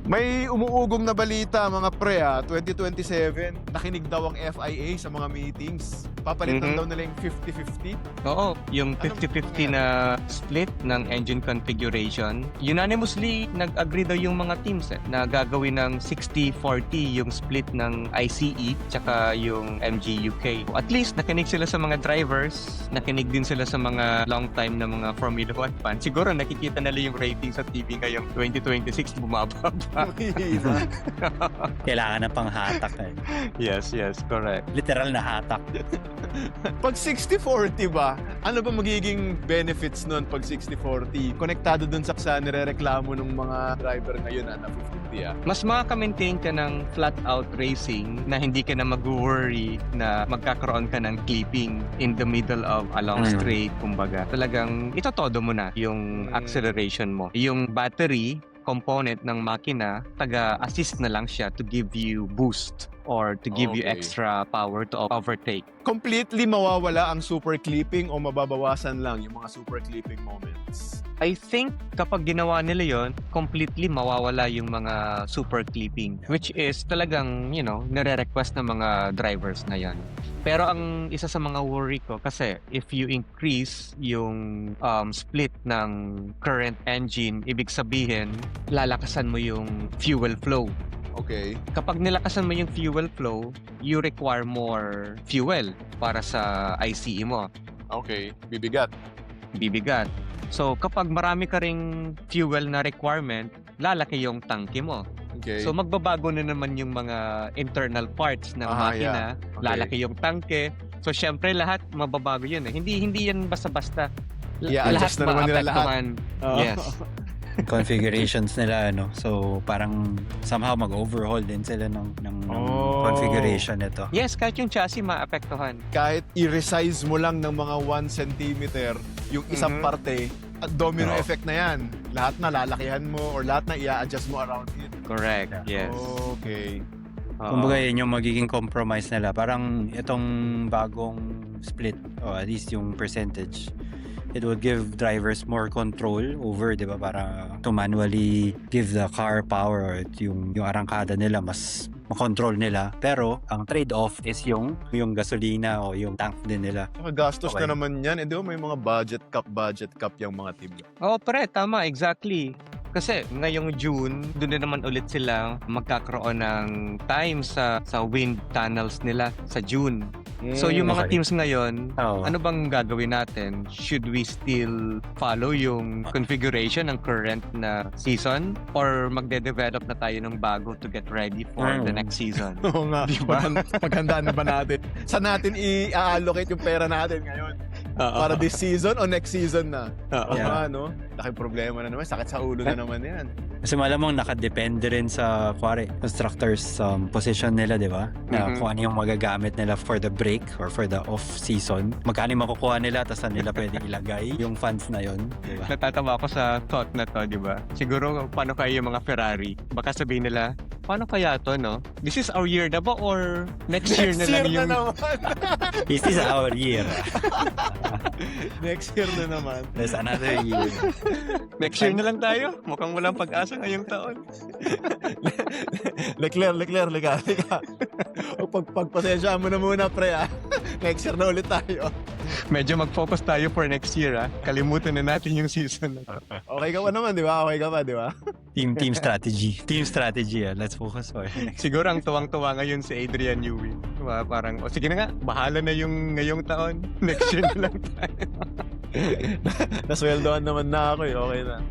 May umuugong na balita mga pre 2027, nakinig daw ang FIA sa mga meetings. Papalitan daw nila yung 50-50. Oo, yung 50-50 na split ng engine configuration. Unanimously, nag-agree daw yung mga teams na gagawin ng 60-40 yung split ng ICE tsaka yung MG UK. At least, nakinig sila sa mga drivers, nakinig din sila sa mga long time na mga Formula 1 fans. Siguro nakikita nila yung rating sa TV ngayong 2026 bumaba. Kailangan na pang hatak eh. Yes, correct. Literal na hatak. Pag 60-40 ba, ano ba magiging benefits nun pag 60-40? Konektado dun sa nirereklamo ng mga driver ngayon na 50-50 Mas makaka-maintain ka ng flat-out racing na hindi ka na mag-worry na magkakaroon ka ng clipping in the middle of a long straight. Kumbaga, talagang itotodo mo na yung acceleration mo. Yung battery component ng makina, taga-assist na lang siya to give you boost or to give you extra power to overtake. Completely mawawala ang super clipping o mababawasan lang yung mga super clipping moments? I think kapag ginawa nila yon, completely mawawala yung mga super clipping, which is talagang, nire-request ng mga drivers na yan. Pero ang isa sa mga worry ko, kasi if you increase yung split ng current engine, ibig sabihin, lalakasan mo yung fuel flow. Okay. Kapag nilakasan mo yung fuel flow, you require more fuel para sa ICE mo. Okay. Bibigat. So, kapag marami ka ring fuel na requirement, lalaki yung tangke mo. Okay. So, magbabago na naman yung mga internal parts ng makina. Okay. Lalaki yung tangke. So, syempre, lahat mababago yun eh. Hindi yan basta-basta. I-adjust na naman nila lahat. Yes. Configurations nila, So, parang somehow mag-overhaul din sila ng configuration nito. Yes, kahit yung chassis maapektuhan. Kahit i-resize mo lang ng mga 1 centimeter yung isang parte, at domino effect na yan. Lahat na lalakihan mo or lahat na i-adjust mo around it. Correct, yes. Okay. Kumbaga yun yung magiging compromise nila. Parang itong bagong split, o at least yung percentage, it would give drivers more control over, di ba? Para to manually give the car power or yung arangkada nila, mas makontrol nila. Pero ang trade-off is yung gasolina o yung tank din nila. Gastos na naman yan. Di ba may mga budget cap yung mga team? Oo, pre, tama, exactly. Kasi ngayong June, doon na naman ulit sila magkakaroon ng time sa wind tunnels nila sa June. So yung mga teams ngayon, ano bang gagawin natin? Should we still follow yung configuration ng current na season? Or magde-develop na tayo ng bago to get ready for the next season? Oo nga. Diba? Paghandaan na ba natin? Saan natin i-allocate yung pera natin ngayon? Para this season o next season na? Laking problema na naman. Sakit sa ulo na naman yan. Kasi malamang nakadepende rin sa constructors position nila, di ba? Na kung ano yung magagamit nila for the break or for the off-season. Magkano yung makukuha nila, tapos saan nila pwedeng ilagay yung funds na yun, di ba? Natatawa ako sa thought na to, di ba? Siguro, paano kaya yung mga Ferrari? Baka sabihin nila, paano kaya to, no? This is our year na ba or next year na lang yung... This is our year. Next year na naman. There's another year. Next year na lang tayo? Mukhang walang pag-asa ngayong taon. Leclerc. O pagpasensya mo na muna, pre, Next year na ulit tayo. Medyo mag-focus tayo for next year, Kalimutan na natin yung season. Okay ka pa naman, di ba? Okay ka pa, di ba? Team strategy. Team strategy, Let's focus for next. Siguro ang tuwang-tuwa ngayon si Adrian Newey. Diba? Parang, sige na nga, bahala na yung ngayong taon. Next year na lang tayo. Nasweldohan naman na ako, Okay na.